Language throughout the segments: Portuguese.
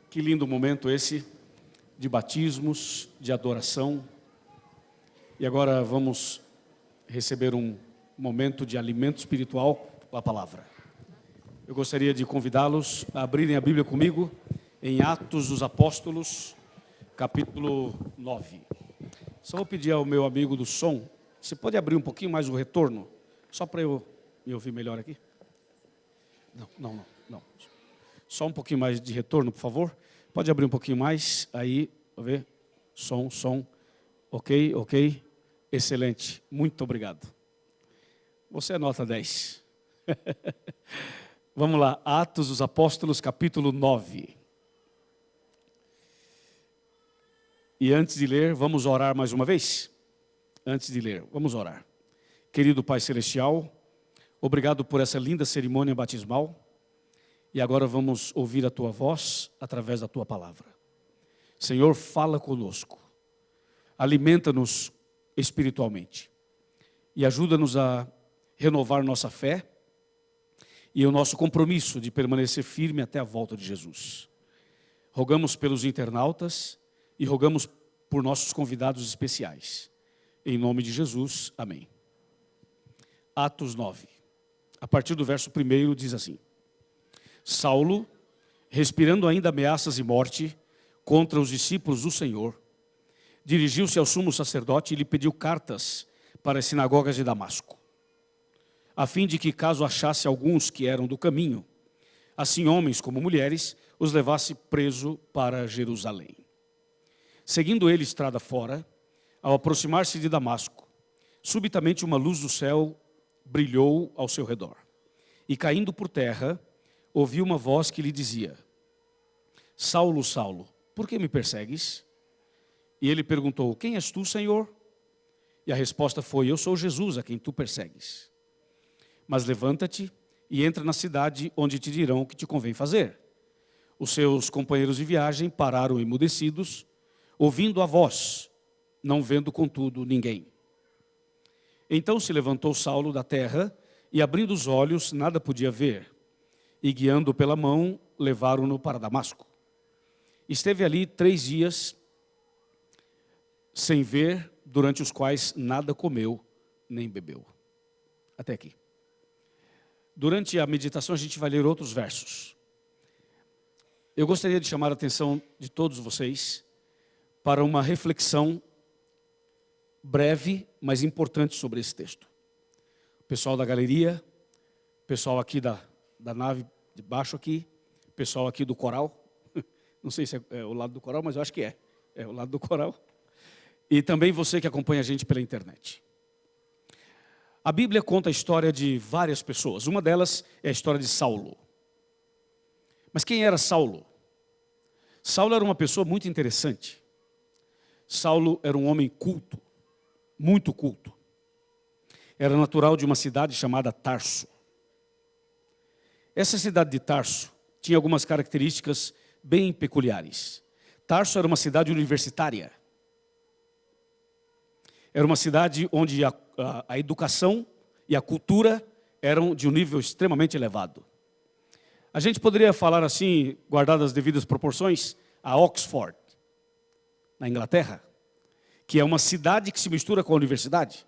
Que lindo momento esse de batismos, de adoração. E agora vamos receber um momento de alimento espiritual com a palavra. Eu gostaria de convidá-los a abrirem a Bíblia comigo em Atos dos Apóstolos, capítulo 9. Só vou pedir ao meu amigo do som, você pode abrir um pouquinho mais o retorno? Só para eu me ouvir melhor aqui? Não. Só um pouquinho mais de retorno, por favor. Pode abrir um pouquinho mais, aí, vou ver. Som. Ok. Excelente, muito obrigado. Você é nota 10. Vamos lá, Atos dos Apóstolos, capítulo 9. E antes de ler, vamos orar mais uma vez? Antes de ler, vamos orar. Querido Pai Celestial, obrigado por essa linda cerimônia batismal. E agora vamos ouvir a Tua voz através da Tua palavra. Senhor, fala conosco. Alimenta-nos espiritualmente. E ajuda-nos a renovar nossa fé e o nosso compromisso de permanecer firme até a volta de Jesus. Rogamos pelos internautas e rogamos por nossos convidados especiais. Em nome de Jesus, amém. Atos 9. A partir do verso 1 diz assim: Saulo, respirando ainda ameaças e morte contra os discípulos do Senhor, dirigiu-se ao sumo sacerdote e lhe pediu cartas para as sinagogas de Damasco, a fim de que, caso achasse alguns que eram do caminho, assim homens como mulheres, os levasse preso para Jerusalém. Seguindo ele estrada fora, ao aproximar-se de Damasco, subitamente uma luz do céu brilhou ao seu redor, e caindo por terra, ouviu uma voz que lhe dizia: Saulo, Saulo, por que me persegues? E ele perguntou: Quem és tu, Senhor? E a resposta foi: Eu sou Jesus, a quem tu persegues. Mas levanta-te e entra na cidade, onde te dirão o que te convém fazer. Os seus companheiros de viagem pararam emudecidos, ouvindo a voz, não vendo contudo ninguém. Então se levantou Saulo da terra e, abrindo os olhos, nada podia ver. E guiando pela mão, levaram-no para Damasco. Esteve ali 3 dias sem ver, durante os quais nada comeu nem bebeu. Até aqui. Durante a meditação a gente vai ler outros versos. Eu gostaria de chamar a atenção de todos vocês para uma reflexão breve, mas importante sobre esse texto. O pessoal da galeria, o pessoal aqui da nave de baixo aqui, pessoal aqui do coral, não sei se é o lado do coral, mas eu acho que é o lado do coral, e também você que acompanha a gente pela internet. A Bíblia conta a história de várias pessoas, uma delas é a história de Saulo. Mas quem era Saulo? Saulo era uma pessoa muito interessante. Saulo era um homem culto, muito culto. Era natural de uma cidade chamada Tarso. Essa cidade de Tarso tinha algumas características bem peculiares. Tarso era uma cidade universitária. Era uma cidade onde a educação e a cultura eram de um nível extremamente elevado. A gente poderia falar assim, guardadas as devidas proporções, a Oxford, na Inglaterra, que é uma cidade que se mistura com a universidade.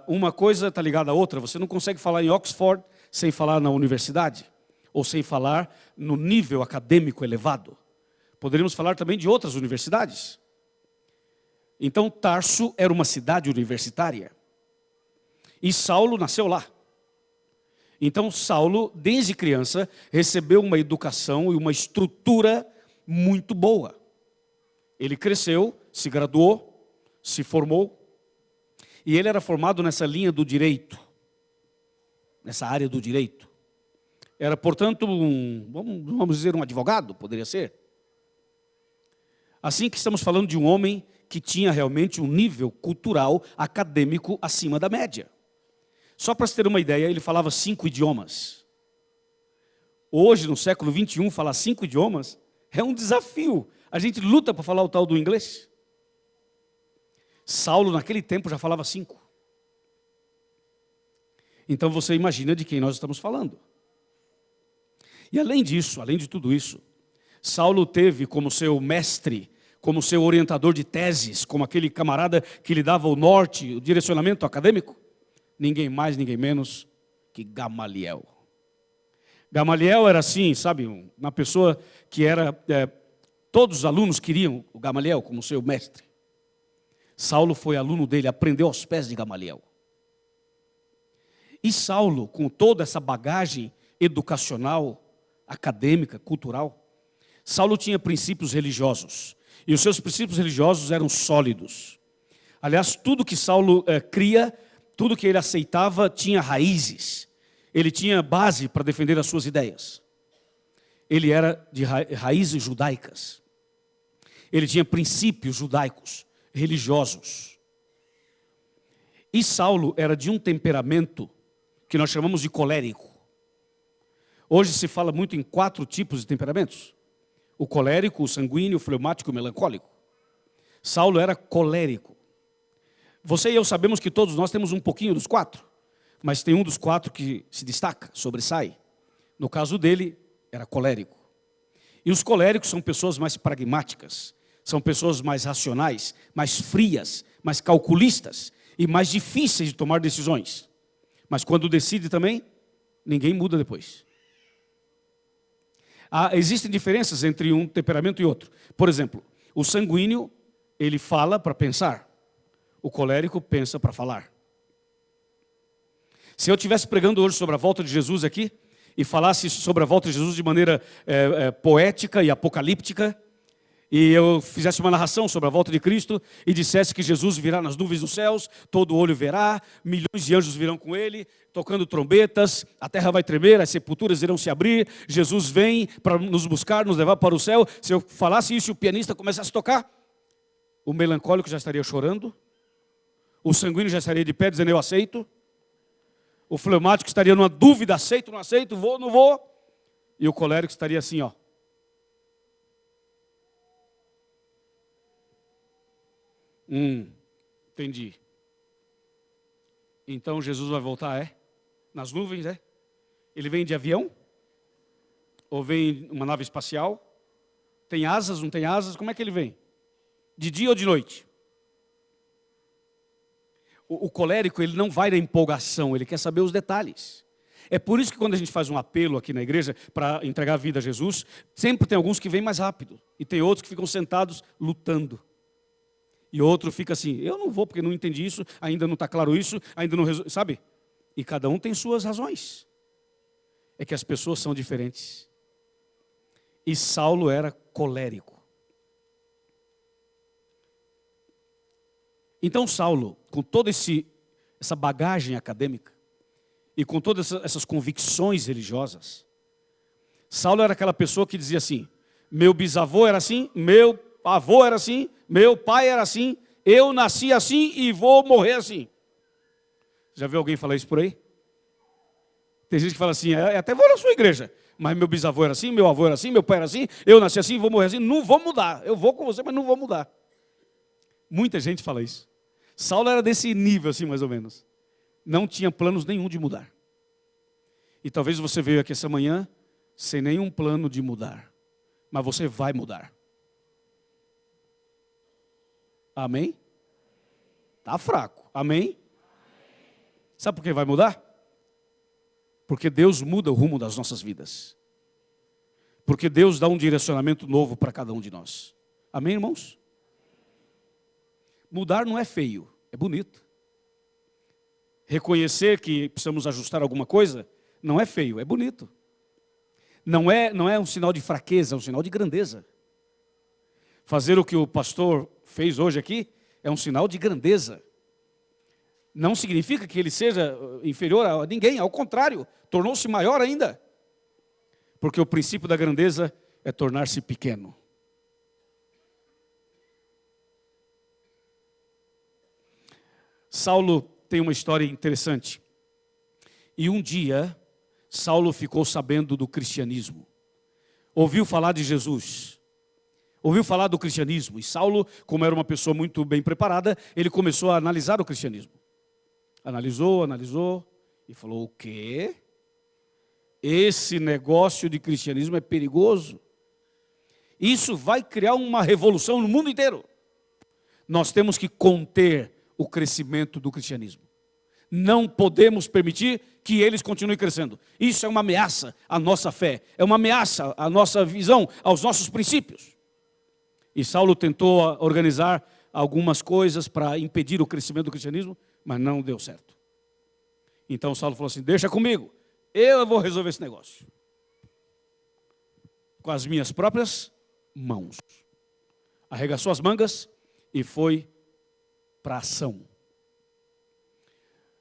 Uma coisa está ligada à outra. Você não consegue falar em Oxford sem falar na universidade, ou sem falar no nível acadêmico elevado. Poderíamos falar também de outras universidades. Então, Tarso era uma cidade universitária. E Saulo nasceu lá. Então, Saulo, desde criança, recebeu uma educação e uma estrutura muito boa. Ele cresceu, se graduou, se formou. E ele era formado nessa linha do direito. Nessa área do direito. Era, portanto, vamos dizer, um advogado, poderia ser. Assim que estamos falando de um homem que tinha realmente um nível cultural, acadêmico acima da média. Só para você ter uma ideia, ele falava 5 idiomas. Hoje, no século 21, falar 5 idiomas é um desafio. A gente luta para falar o tal do inglês. Saulo, naquele tempo, já falava 5. Então você imagina de quem nós estamos falando. E além disso, além de tudo isso, Saulo teve como seu mestre, como seu orientador de teses, como aquele camarada que lhe dava o norte, o direcionamento acadêmico, ninguém mais, ninguém menos que Gamaliel. Gamaliel era assim, sabe, uma pessoa que era, todos os alunos queriam o Gamaliel como seu mestre. Saulo foi aluno dele, aprendeu aos pés de Gamaliel. E Saulo, com toda essa bagagem educacional, acadêmica, cultural, Saulo tinha princípios religiosos. E os seus princípios religiosos eram sólidos. Aliás, tudo que Saulo cria, tudo que ele aceitava tinha raízes. Ele tinha base para defender as suas ideias. Ele era de raízes judaicas. Ele tinha princípios judaicos, religiosos. E Saulo era de um temperamento que nós chamamos de colérico. Hoje se fala muito em 4 tipos de temperamentos. O colérico, o sanguíneo, o fleumático e o melancólico. Saulo era colérico. Você e eu sabemos que todos nós temos um pouquinho dos 4. Mas tem um dos 4 que se destaca, sobressai. No caso dele, era colérico. E os coléricos são pessoas mais pragmáticas. São pessoas mais racionais, mais frias, mais calculistas e mais difíceis de tomar decisões. Mas quando decide também, ninguém muda depois. Existem diferenças entre um temperamento e outro. Por exemplo, o sanguíneo, ele fala para pensar. O colérico pensa para falar. Se eu estivesse pregando hoje sobre a volta de Jesus aqui, e falasse sobre a volta de Jesus de maneira poética e apocalíptica, e eu fizesse uma narração sobre a volta de Cristo, e dissesse que Jesus virá nas nuvens dos céus, todo olho verá, milhões de anjos virão com ele, tocando trombetas, a terra vai tremer, as sepulturas irão se abrir, Jesus vem para nos buscar, nos levar para o céu. Se eu falasse isso e o pianista começasse a tocar, o melancólico já estaria chorando, o sanguíneo já estaria de pé dizendo eu aceito, o fleumático estaria numa dúvida, aceito, não aceito, vou, não vou, e o colérico estaria assim, ó. Entendi. Então Jesus vai voltar, nas nuvens, Ele vem de avião? Ou vem uma nave espacial? Tem asas, não tem asas? Como é que ele vem? De dia ou de noite? O colérico, ele não vai na empolgação, ele quer saber os detalhes. É por isso que quando a gente faz um apelo aqui na igreja para entregar a vida a Jesus, sempre tem alguns que vêm mais rápido. E tem outros que ficam sentados lutando. E outro fica assim, eu não vou porque não entendi isso, ainda não está claro isso, ainda não resolve, sabe? E cada um tem suas razões. É que as pessoas são diferentes. E Saulo era colérico. Então Saulo, com toda essa bagagem acadêmica, e com todas essas convicções religiosas, Saulo era aquela pessoa que dizia assim, meu bisavô era assim, meu avô era assim, meu pai era assim, eu nasci assim e vou morrer assim. Já viu alguém falar isso por aí? Tem gente que fala assim, até vou na sua igreja, mas meu bisavô era assim, meu avô era assim, meu pai era assim, eu nasci assim e vou morrer assim, não vou mudar, eu vou com você, mas não vou mudar. Muita gente fala isso. Saulo era desse nível assim, mais ou menos. Não tinha planos nenhum de mudar. E talvez você veio aqui essa manhã sem nenhum plano de mudar, mas você vai mudar. Amém? Está fraco. Amém? Sabe por que vai mudar? Porque Deus muda o rumo das nossas vidas. Porque Deus dá um direcionamento novo para cada um de nós. Amém, irmãos? Mudar não é feio, é bonito. Reconhecer que precisamos ajustar alguma coisa não é feio, é bonito. Não é um sinal de fraqueza, é um sinal de grandeza. Fazer o que o pastor fez hoje aqui é um sinal de grandeza. Não significa que ele seja inferior a ninguém, ao contrário, tornou-se maior ainda. Porque o princípio da grandeza é tornar-se pequeno. Saulo tem uma história interessante. E um dia, Saulo ficou sabendo do cristianismo. Ouviu falar de Jesus. Ouviu falar do cristianismo. E Saulo, como era uma pessoa muito bem preparada, ele começou a analisar o cristianismo. Analisou e falou, o quê? Esse negócio de cristianismo é perigoso. Isso vai criar uma revolução no mundo inteiro. Nós temos que conter o crescimento do cristianismo. Não podemos permitir que eles continuem crescendo. Isso é uma ameaça à nossa fé, é uma ameaça à nossa visão, aos nossos princípios. E Saulo tentou organizar algumas coisas para impedir o crescimento do cristianismo, mas não deu certo. Então Saulo falou assim: deixa comigo, eu vou resolver esse negócio. Com as minhas próprias mãos. Arregaçou as mangas e foi para a ação.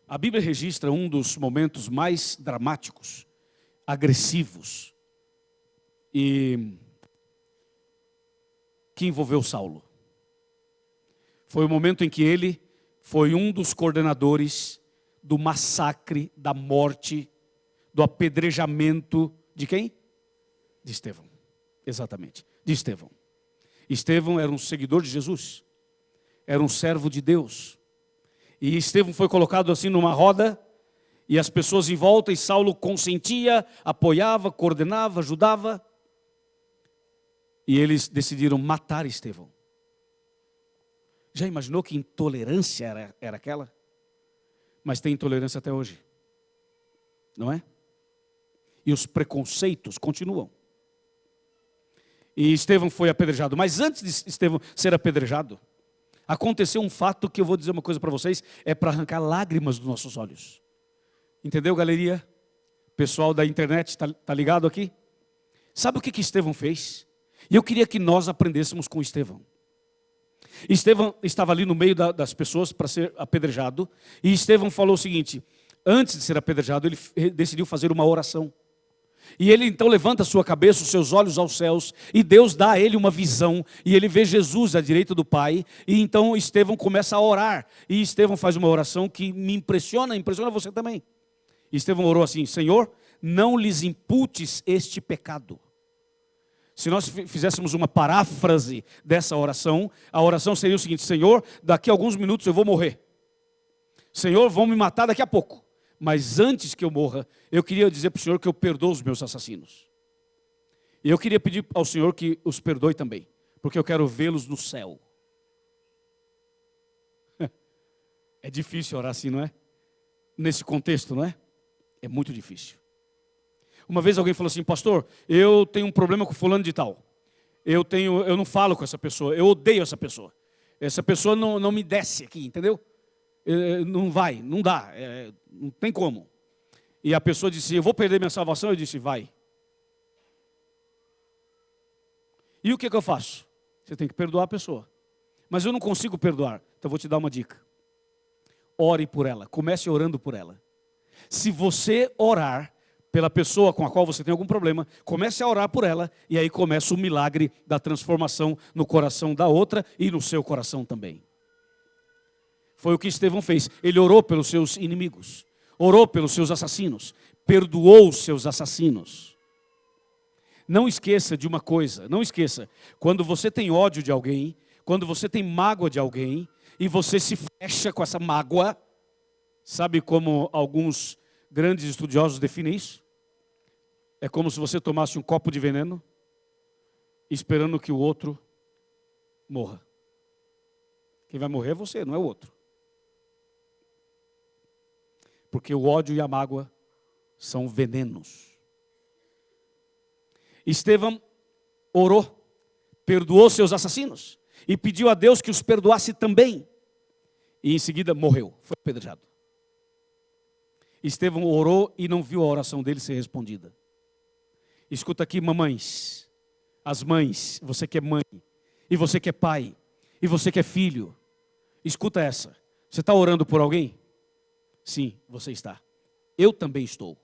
A Bíblia registra um dos momentos mais dramáticos, agressivos, e que envolveu Saulo. Foi o momento em que ele foi um dos coordenadores do massacre, da morte, do apedrejamento de quem? De Estevão. Exatamente, de Estevão. Estevão era um seguidor de Jesus, era um servo de Deus. E Estevão foi colocado assim numa roda, e as pessoas em volta, e Saulo consentia, apoiava, coordenava, ajudava. E eles decidiram matar Estevão. Já imaginou que intolerância era aquela? Mas tem intolerância até hoje, não é? E os preconceitos continuam. E Estevão foi apedrejado. Mas antes de Estevão ser apedrejado, aconteceu um fato que eu vou dizer uma coisa para vocês, é para arrancar lágrimas dos nossos olhos. Entendeu, galeria? Pessoal da internet, está ligado aqui? Sabe o que Estevão fez? E eu queria que nós aprendêssemos com Estevão. Estevão estava ali no meio das pessoas para ser apedrejado. E Estevão falou o seguinte: antes de ser apedrejado, ele decidiu fazer uma oração. E ele então levanta a sua cabeça, os seus olhos aos céus, e Deus dá a ele uma visão, e ele vê Jesus à direita do Pai, e então Estevão começa a orar, e Estevão faz uma oração que me impressiona você também. Estevão orou assim: Senhor, não lhes imputes este pecado. Se nós fizéssemos uma paráfrase dessa oração, a oração seria o seguinte: Senhor, daqui a alguns minutos eu vou morrer. Senhor, vão me matar daqui a pouco. Mas antes que eu morra, eu queria dizer para o Senhor que eu perdoo os meus assassinos. E eu queria pedir ao Senhor que os perdoe também, porque eu quero vê-los no céu. É difícil orar assim, não é? Nesse contexto, não é? É muito difícil. Uma vez alguém falou assim: pastor, eu tenho um problema com fulano de tal. Eu não falo com essa pessoa, eu odeio essa pessoa. Essa pessoa não me desce aqui, entendeu? Não vai, não dá, não tem como. E a pessoa disse: eu vou perder minha salvação. Eu disse: vai. E o que eu faço? Você tem que perdoar a pessoa. Mas eu não consigo perdoar, então eu vou te dar uma dica. Ore por ela, comece orando por ela. Se você orar pela pessoa com a qual você tem algum problema, comece a orar por ela, e aí começa o milagre da transformação no coração da outra e no seu coração também. Foi o que Estevão fez. Ele orou pelos seus inimigos, orou pelos seus assassinos, perdoou os seus assassinos. Não esqueça de uma coisa, não esqueça, quando você tem ódio de alguém, quando você tem mágoa de alguém, e você se fecha com essa mágoa, sabe como alguns grandes estudiosos definem isso? É como se você tomasse um copo de veneno, esperando que o outro morra. Quem vai morrer é você, não é o outro. Porque o ódio e a mágoa são venenos. Estevão orou, perdoou seus assassinos e pediu a Deus que os perdoasse também. E em seguida morreu, foi apedrejado. Estevão orou e não viu a oração dele ser respondida. Escuta aqui, mamães, as mães, você que é mãe, e você que é pai, e você que é filho, escuta essa. Você está orando por alguém? Sim, você está. Eu também estou.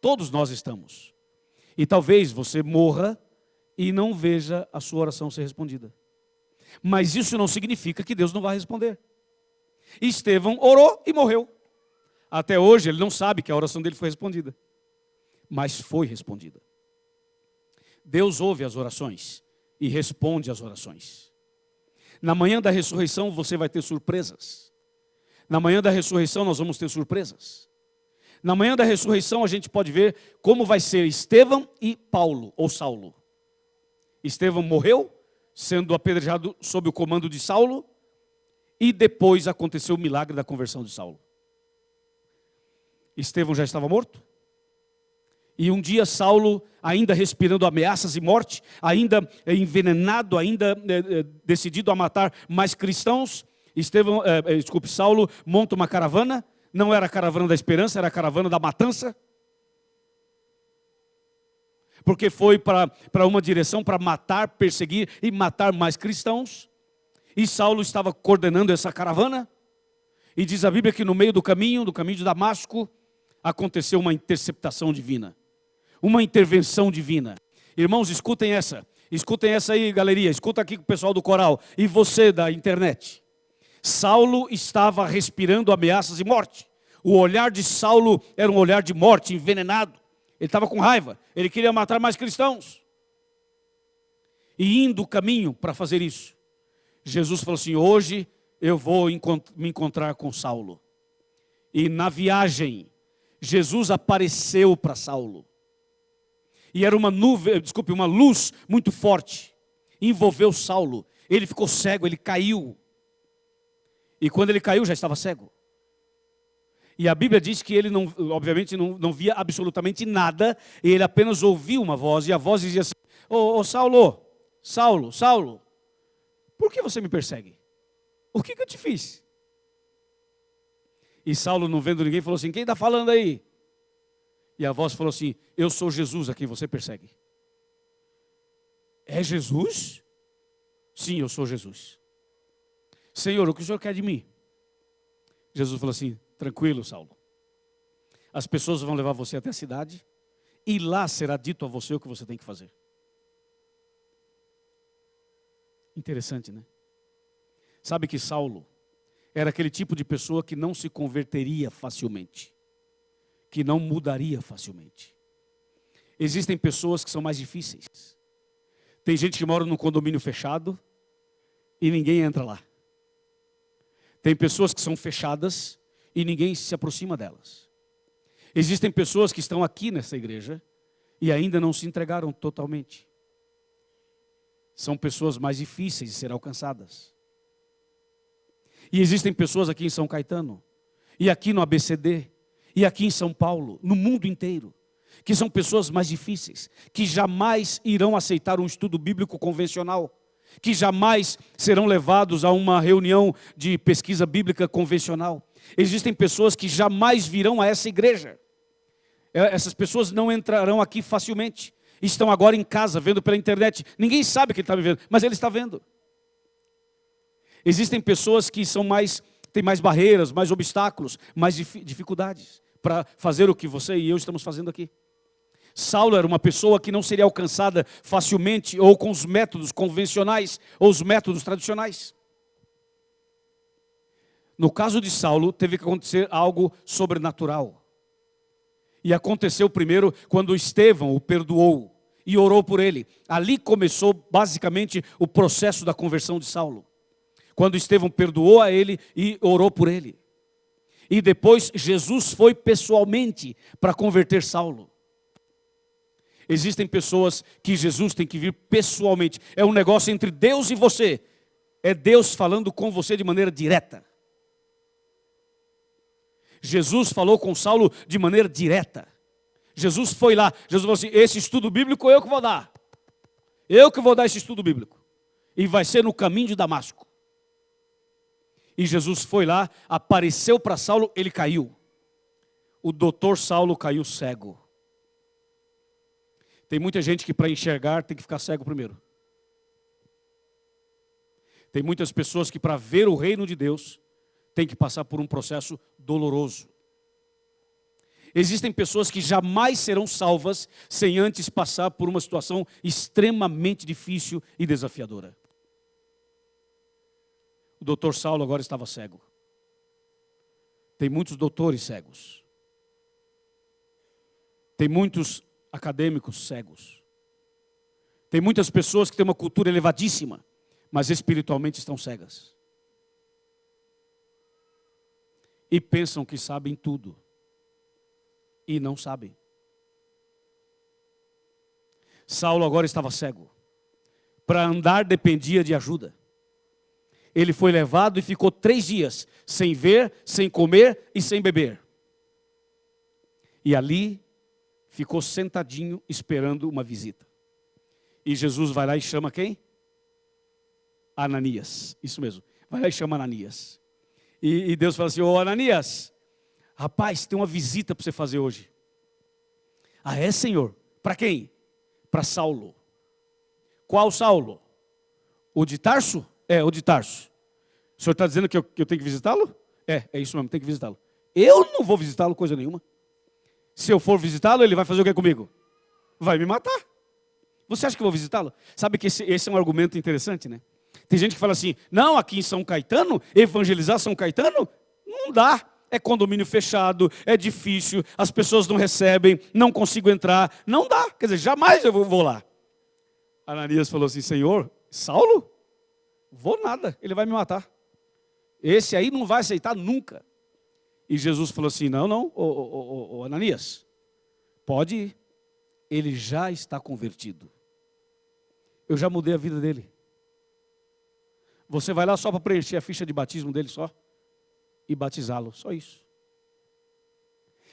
Todos nós estamos. E talvez você morra e não veja a sua oração ser respondida. Mas isso não significa que Deus não vai responder. Estevão orou e morreu. Até hoje ele não sabe que a oração dele foi respondida. Mas foi respondida. Deus ouve as orações e responde às orações. Na manhã da ressurreição você vai ter surpresas. Na manhã da ressurreição nós vamos ter surpresas. Na manhã da ressurreição a gente pode ver como vai ser Estevão e Paulo, ou Saulo. Estevão morreu, sendo apedrejado sob o comando de Saulo, e depois aconteceu o milagre da conversão de Saulo. Estevão já estava morto, e um dia Saulo, ainda respirando ameaças e morte, ainda envenenado, ainda decidido a matar mais cristãos, Saulo monta uma caravana. Não era a caravana da esperança, era a caravana da matança. Porque foi para uma direção para matar, perseguir e matar mais cristãos. E Saulo estava coordenando essa caravana. E diz a Bíblia que no meio do caminho de Damasco, aconteceu uma interceptação divina. Uma intervenção divina. Irmãos, escutem essa aí, galeria, escuta aqui com o pessoal do coral, e você da internet. Saulo estava respirando ameaças e morte. O olhar de Saulo era um olhar de morte, envenenado. Ele estava com raiva, ele queria matar mais cristãos. E indo o caminho para fazer isso, Jesus falou assim: hoje eu vou me encontrar com Saulo. E na viagem, Jesus apareceu para Saulo. E era uma luz muito forte. Envolveu Saulo. Ele ficou cego, ele caiu. E quando ele caiu, já estava cego. E a Bíblia diz que ele, obviamente, não via absolutamente nada. E ele apenas ouvia uma voz. E a voz dizia assim: ô Saulo, Saulo, Saulo, por que você me persegue? O que eu te fiz? E Saulo, não vendo ninguém, falou assim: quem está falando aí? E a voz falou assim: eu sou Jesus a quem você persegue. É Jesus? Sim, eu sou Jesus. Senhor, o que o Senhor quer de mim? Jesus falou assim: tranquilo, Saulo. As pessoas vão levar você até a cidade, e lá será dito a você o que você tem que fazer. Interessante, né? Sabe que Saulo era aquele tipo de pessoa que não se converteria facilmente, que não mudaria facilmente. Existem pessoas que são mais difíceis. Tem gente que mora num condomínio fechado e ninguém entra lá. Tem pessoas que são fechadas e ninguém se aproxima delas. Existem pessoas que estão aqui nessa igreja e ainda não se entregaram totalmente. São pessoas mais difíceis de ser alcançadas. E existem pessoas aqui em São Caetano, e aqui no ABCD, e aqui em São Paulo, no mundo inteiro, que são pessoas mais difíceis, que jamais irão aceitar um estudo bíblico convencional, que jamais serão levados a uma reunião de pesquisa bíblica convencional. Existem pessoas que jamais virão a essa igreja. Essas pessoas não entrarão aqui facilmente. Estão agora em casa, vendo pela internet. Ninguém sabe que ele está vendo, mas ele está vendo. Existem pessoas que têm mais barreiras, mais obstáculos, mais dificuldades para fazer o que você e eu estamos fazendo aqui. Saulo era uma pessoa que não seria alcançada facilmente ou com os métodos convencionais ou os métodos tradicionais. No caso de Saulo, teve que acontecer algo sobrenatural. E aconteceu primeiro quando Estevão o perdoou e orou por ele. Ali começou basicamente o processo da conversão de Saulo. Quando Estevão perdoou a ele e orou por ele. E depois Jesus foi pessoalmente para converter Saulo. Existem pessoas que Jesus tem que vir pessoalmente. É um negócio entre Deus e você. É Deus falando com você de maneira direta. Jesus falou com Saulo de maneira direta. Jesus foi lá. Jesus falou assim: esse estudo bíblico eu que vou dar. Eu que vou dar esse estudo bíblico. E vai ser no caminho de Damasco. E Jesus foi lá, apareceu para Saulo, ele caiu. O doutor Saulo caiu cego. Tem muita gente que para enxergar tem que ficar cego primeiro. Tem muitas pessoas que para ver o reino de Deus tem que passar por um processo doloroso. Existem pessoas que jamais serão salvas sem antes passar por uma situação extremamente difícil e desafiadora. O doutor Saulo agora estava cego. Tem muitos doutores cegos. Tem muitos acadêmicos cegos. Tem muitas pessoas que têm uma cultura elevadíssima, mas espiritualmente estão cegas. E pensam que sabem tudo. E não sabem. Saulo agora estava cego. para andar dependia de ajuda. Ele foi levado e ficou 3 dias, sem ver, sem comer e sem beber. E ali, ficou sentadinho, esperando uma visita. E Jesus vai lá e chama quem? Ananias, isso mesmo. Vai lá e chama Ananias. E Deus fala assim, ô Ananias, rapaz, tem uma visita para você fazer hoje. Ah, é, Senhor? Para quem? Para Saulo. Qual Saulo? O de Tarso? É, o de Tarso. O senhor está dizendo que eu tenho que visitá-lo? É isso mesmo, tem que visitá-lo. Eu não vou visitá-lo coisa nenhuma. Se eu for visitá-lo, ele vai fazer o que comigo? Vai me matar. Você acha que eu vou visitá-lo? Sabe que esse é um argumento interessante, né? Tem gente que fala assim, não, aqui em São Caetano, evangelizar São Caetano, não dá. É condomínio fechado, é difícil, as pessoas não recebem, não consigo entrar, não dá. Quer dizer, jamais eu vou lá. Ananias falou assim, Senhor, Saulo? Vou nada, ele vai me matar. Esse aí não vai aceitar nunca. E Jesus falou assim, não, ô Ananias, pode ir. Ele já está convertido. Eu já mudei a vida dele. Você vai lá só para preencher a ficha de batismo dele só e batizá-lo, só isso.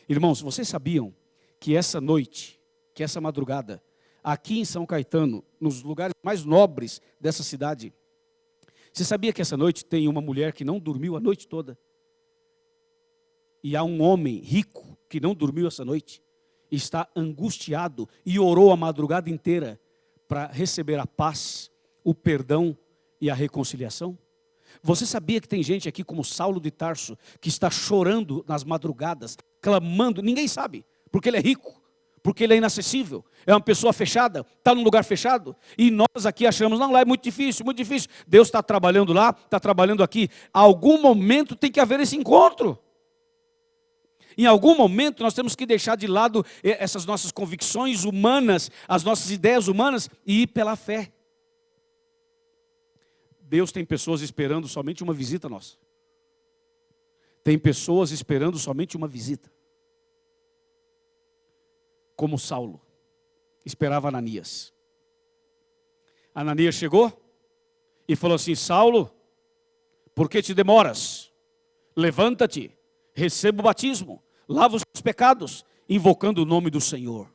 Irmãos, vocês sabiam que essa noite, que essa madrugada, aqui em São Caetano, nos lugares mais nobres dessa cidade, você sabia que essa noite tem uma mulher que não dormiu a noite toda? E há um homem rico que não dormiu essa noite, está angustiado e orou a madrugada inteira para receber a paz, o perdão e a reconciliação? Você sabia que tem gente aqui como Saulo de Tarso, que está chorando nas madrugadas, clamando, ninguém sabe, porque ele é rico, porque ele é inacessível, é uma pessoa fechada, está num lugar fechado, e nós aqui achamos, não, lá é muito difícil, Deus está trabalhando lá, está trabalhando aqui, algum momento tem que haver esse encontro. Em algum momento nós temos que deixar de lado essas nossas convicções humanas, as nossas ideias humanas e ir pela fé. Deus tem pessoas esperando somente uma visita nossa. Tem pessoas esperando somente uma visita. Como Saulo esperava Ananias. Ananias chegou e falou assim, Saulo, por que te demoras? Levanta-te, receba o batismo, lava os seus pecados, invocando o nome do Senhor.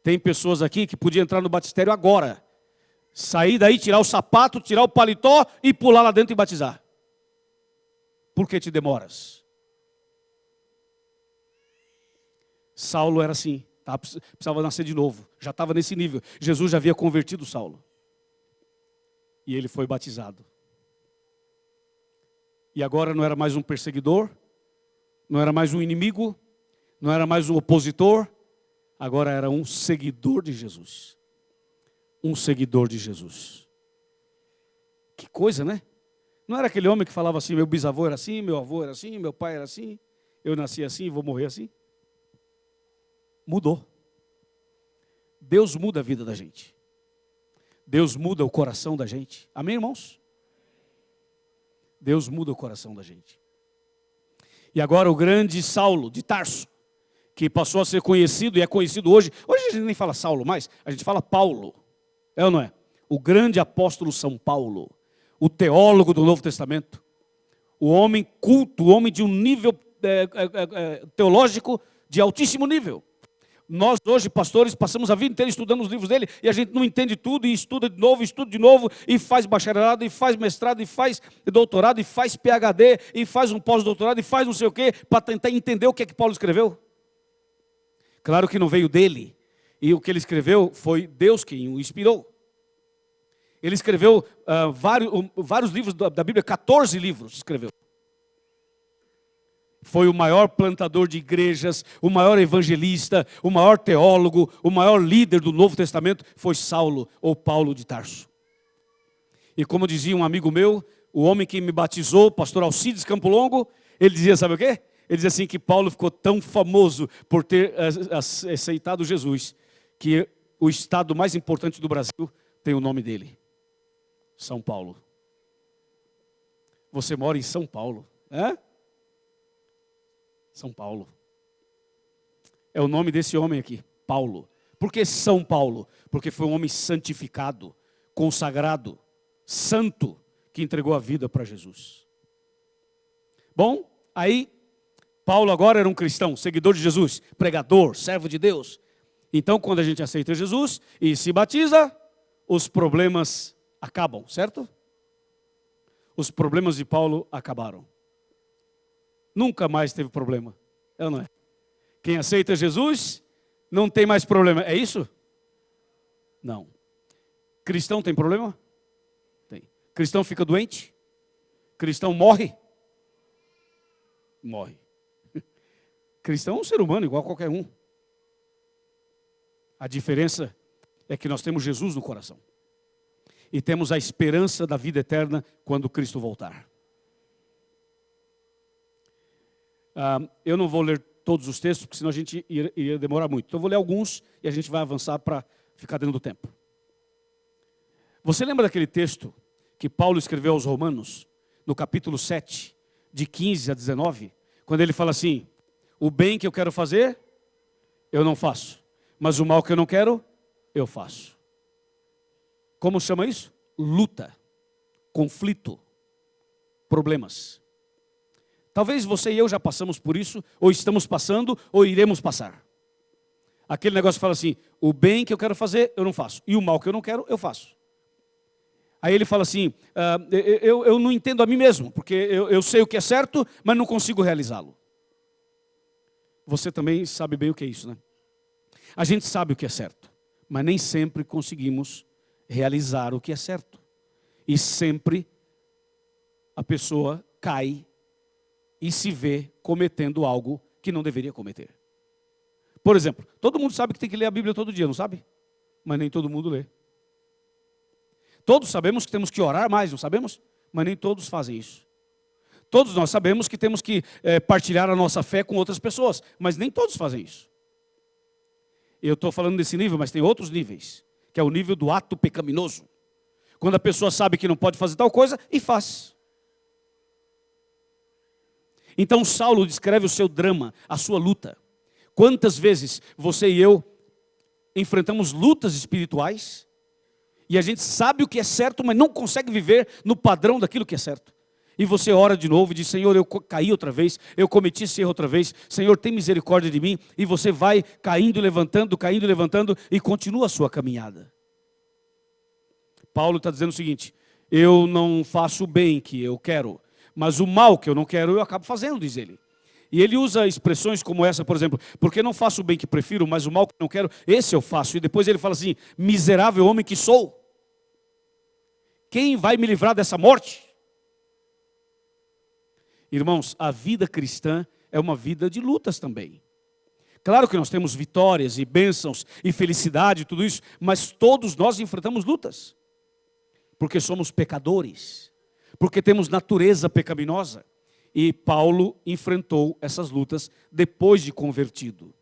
Tem pessoas aqui que podiam entrar no batistério agora, sair daí, tirar o sapato, tirar o paletó e pular lá dentro e batizar. Por que te demoras? Saulo era assim, tá? Precisava nascer de novo, já estava nesse nível. Jesus já havia convertido Saulo. E ele foi batizado. E agora não era mais um perseguidor, não era mais um inimigo, não era mais um opositor, agora era um seguidor de Jesus. Um seguidor de Jesus. Que coisa, né? Não era aquele homem que falava assim, meu bisavô era assim, meu avô era assim, meu pai era assim, eu nasci assim, vou morrer assim. Mudou. Deus muda a vida da gente. Deus muda o coração da gente. Amém, irmãos? Deus muda o coração da gente. E agora o grande Saulo de Tarso, que passou a ser conhecido e é conhecido hoje. Hoje a gente nem fala Saulo mais, a gente fala Paulo. É ou não é? O grande apóstolo São Paulo, o teólogo do Novo Testamento, o homem culto, o homem de um nível teológico de altíssimo nível. Nós hoje, pastores, passamos a vida inteira estudando os livros dele e a gente não entende tudo e estuda de novo e faz bacharelado, e faz mestrado, e faz doutorado, e faz PhD, e faz um pós-doutorado, e faz não sei o quê, para tentar entender o que é que Paulo escreveu. Claro que não veio dele, e o que ele escreveu foi Deus quem o inspirou. Ele escreveu vários livros da Bíblia, 14 livros escreveu. Foi o maior plantador de igrejas, o maior evangelista, o maior teólogo, o maior líder do Novo Testamento foi Saulo ou Paulo de Tarso. E como dizia um amigo meu, o homem que me batizou, pastor Alcides Campo Longo, ele dizia, sabe o quê? Ele dizia assim que Paulo ficou tão famoso por ter aceitado Jesus, que o estado mais importante do Brasil tem o nome dele, São Paulo. Você mora em São Paulo, é? São Paulo. É o nome desse homem aqui, Paulo. Por que São Paulo? Porque foi um homem santificado, consagrado, santo, que entregou a vida para Jesus. Bom, aí Paulo agora era um cristão, seguidor de Jesus, pregador, servo de Deus. Então, quando a gente aceita Jesus e se batiza, os problemas acabam, certo? Os problemas de Paulo acabaram. Nunca mais teve problema, é ou não é? Quem aceita Jesus não tem mais problema, é isso? Não. Cristão tem problema? Tem. Cristão fica doente? Cristão morre? Morre. Cristão é um ser humano igual a qualquer um. A diferença é que nós temos Jesus no coração. E temos a esperança da vida eterna quando Cristo voltar. Eu não vou ler todos os textos, porque senão a gente ia demorar muito. Então eu vou ler alguns e a gente vai avançar para ficar dentro do tempo. Você lembra daquele texto que Paulo escreveu aos Romanos, no capítulo 7, de 15 a 19, quando ele fala assim: o bem que eu quero fazer, eu não faço, mas o mal que eu não quero, eu faço. Como chama isso? Luta, conflito, problemas. Talvez você e eu já passamos por isso, ou estamos passando, ou iremos passar. Aquele negócio que fala assim: o bem que eu quero fazer, eu não faço, e o mal que eu não quero, eu faço. Aí ele fala assim: eu não entendo a mim mesmo, porque eu sei o que é certo, mas não consigo realizá-lo. Você também sabe bem o que é isso, né? A gente sabe o que é certo, mas nem sempre conseguimos realizar o que é certo. E sempre a pessoa cai e se vê cometendo algo que não deveria cometer. Por exemplo, todo mundo sabe que tem que ler a Bíblia todo dia, não sabe? Mas nem todo mundo lê. Todos sabemos que temos que orar mais, não sabemos? Mas nem todos fazem isso. Todos nós sabemos que temos que partilhar a nossa fé com outras pessoas, mas nem todos fazem isso. Eu estou falando desse nível, mas tem outros níveis, que é o nível do ato pecaminoso. Quando a pessoa sabe que não pode fazer tal coisa e faz. Então Saulo descreve o seu drama, a sua luta. Quantas vezes você e eu enfrentamos lutas espirituais e a gente sabe o que é certo, mas não consegue viver no padrão daquilo que é certo. E você ora de novo e diz: Senhor, eu caí outra vez, eu cometi esse erro outra vez, Senhor, tem misericórdia de mim. E você vai caindo e levantando e continua a sua caminhada. Paulo está dizendo o seguinte: eu não faço o bem que eu quero, mas o mal que eu não quero eu acabo fazendo, diz ele. E ele usa expressões como essa, por exemplo: porque não faço o bem que prefiro, mas o mal que não quero, esse eu faço. E depois ele fala assim: miserável homem que sou, quem vai me livrar dessa morte? Irmãos, a vida cristã é uma vida de lutas também. Claro que nós temos vitórias e bênçãos e felicidade e tudo isso, mas todos nós enfrentamos lutas. Porque somos pecadores, porque temos natureza pecaminosa. E Paulo enfrentou essas lutas depois de convertido.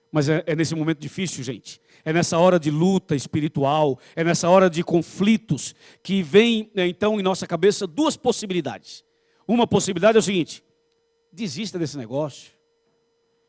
Mas é nesse momento difícil, gente. É nessa hora de luta espiritual, é nessa hora de conflitos, que vem então em nossa cabeça duas possibilidades. Uma possibilidade é o seguinte: desista desse negócio.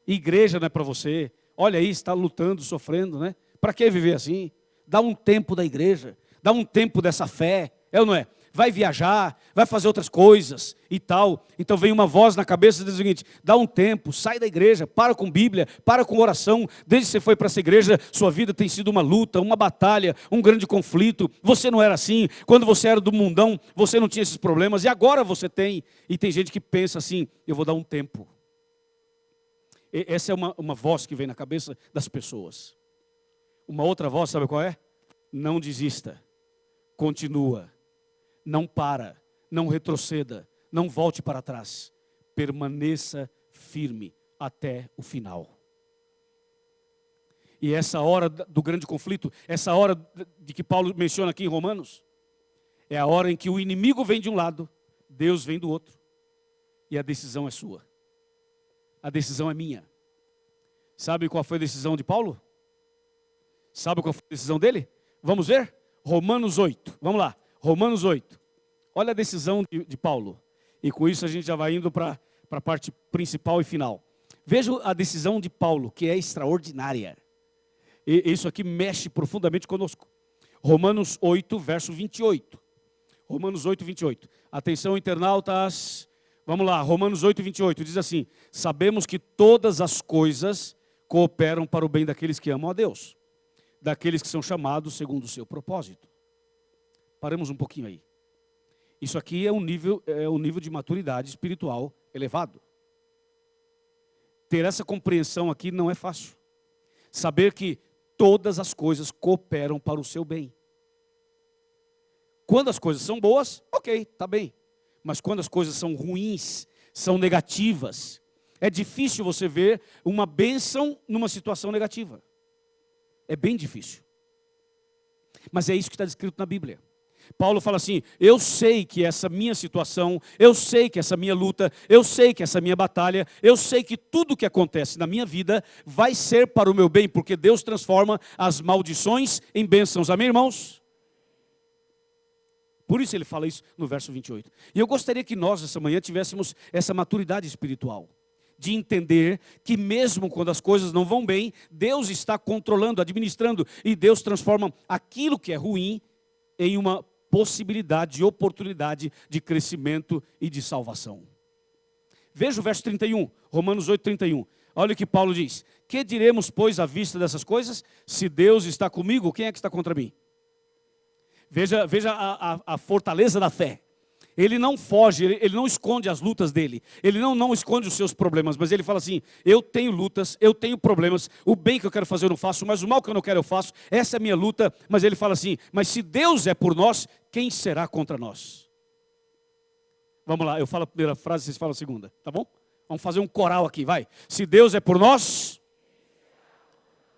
Igreja não é para você. Olha aí, está lutando, sofrendo, né? Para que viver assim? Dá um tempo da igreja, dá um tempo dessa fé, é ou não é? Vai viajar, vai fazer outras coisas e tal. Então vem uma voz na cabeça e diz o seguinte: dá um tempo, sai da igreja, para com Bíblia, para com oração. Desde que você foi para essa igreja, sua vida tem sido uma luta, uma batalha, um grande conflito. Você não era assim, quando você era do mundão, você não tinha esses problemas, e agora você tem. E tem gente que pensa assim: eu vou dar um tempo. Essa é uma voz que vem na cabeça das pessoas. Uma outra voz, sabe qual é? Não desista, continua. Não para, não retroceda, não volte para trás. Permaneça firme até o final. E essa hora do grande conflito, essa hora de que Paulo menciona aqui em Romanos, é a hora em que o inimigo vem de um lado, Deus vem do outro. E a decisão é sua. A decisão é minha. Sabe qual foi a decisão de Paulo? Sabe qual foi a decisão dele? Vamos ver? Romanos 8. Vamos lá. Romanos 8. Olha a decisão de Paulo. E com isso a gente já vai indo para a parte principal e final. Veja a decisão de Paulo, que é extraordinária. E isso aqui mexe profundamente conosco. Romanos 8, verso 28. Romanos 8, 28. Atenção, internautas. Vamos lá, Romanos 8, 28. Diz assim: sabemos que todas as coisas cooperam para o bem daqueles que amam a Deus, daqueles que são chamados segundo o seu propósito. Paramos um pouquinho aí. Isso aqui é um nível de maturidade espiritual elevado. Ter essa compreensão aqui não é fácil. Saber que todas as coisas cooperam para o seu bem. Quando as coisas são boas, ok, está bem. Mas quando as coisas são ruins, são negativas, é difícil você ver uma bênção numa situação negativa. É bem difícil. Mas é isso que está descrito na Bíblia. Paulo fala assim: eu sei que essa minha situação, eu sei que essa minha luta, eu sei que essa minha batalha, eu sei que tudo que acontece na minha vida vai ser para o meu bem, porque Deus transforma as maldições em bênçãos. Amém, irmãos? Por isso ele fala isso no verso 28. E eu gostaria que nós, essa manhã, tivéssemos essa maturidade espiritual, de entender que mesmo quando as coisas não vão bem, Deus está controlando, administrando, e Deus transforma aquilo que é ruim em uma possibilidade, oportunidade de crescimento e de salvação. Veja o verso 31, Romanos 8, 31. Olha o que Paulo diz: que diremos, pois, à vista dessas coisas? Se Deus está comigo, quem é que está contra mim? Veja a fortaleza da fé. Ele não foge, ele não esconde as lutas dele. Ele não esconde os seus problemas, mas ele fala assim: eu tenho lutas, eu tenho problemas. O bem que eu quero fazer eu não faço, mas o mal que eu não quero eu faço. Essa é a minha luta. Mas ele fala assim: mas se Deus é por nós, quem será contra nós? Vamos lá, eu falo a primeira frase, vocês falam a segunda, tá bom? Vamos fazer um coral aqui, vai. Se Deus é por nós...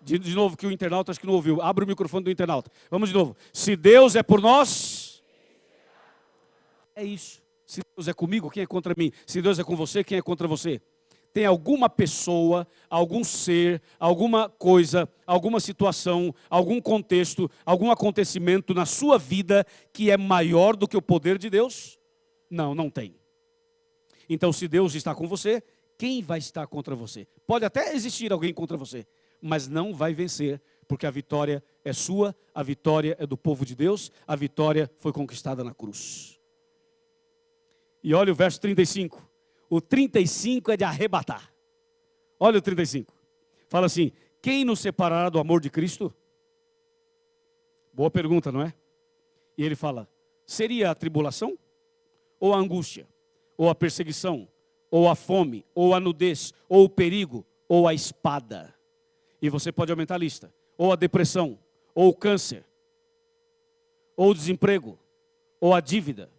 De novo, que o internauta acho que não ouviu. Abre o microfone do internauta. Vamos de novo. Se Deus é por nós, é isso. Se Deus é comigo, quem é contra mim? Se Deus é com você, quem é contra você? Tem alguma pessoa, algum ser, alguma coisa, alguma situação, algum contexto, algum acontecimento na sua vida que é maior do que o poder de Deus? Não, não tem. Então, se Deus está com você, quem vai estar contra você? Pode até existir alguém contra você, mas não vai vencer, porque a vitória é sua, a vitória é do povo de Deus, a vitória foi conquistada na cruz. E olha o verso 35. O 35 é de arrebatar. Olha o 35. Fala assim: quem nos separará do amor de Cristo? Boa pergunta, não é? E ele fala: seria a tribulação? Ou a angústia? Ou a perseguição? Ou a fome? Ou a nudez? Ou o perigo? Ou a espada? E você pode aumentar a lista. Ou a depressão, ou o câncer, ou o desemprego, ou a dívida,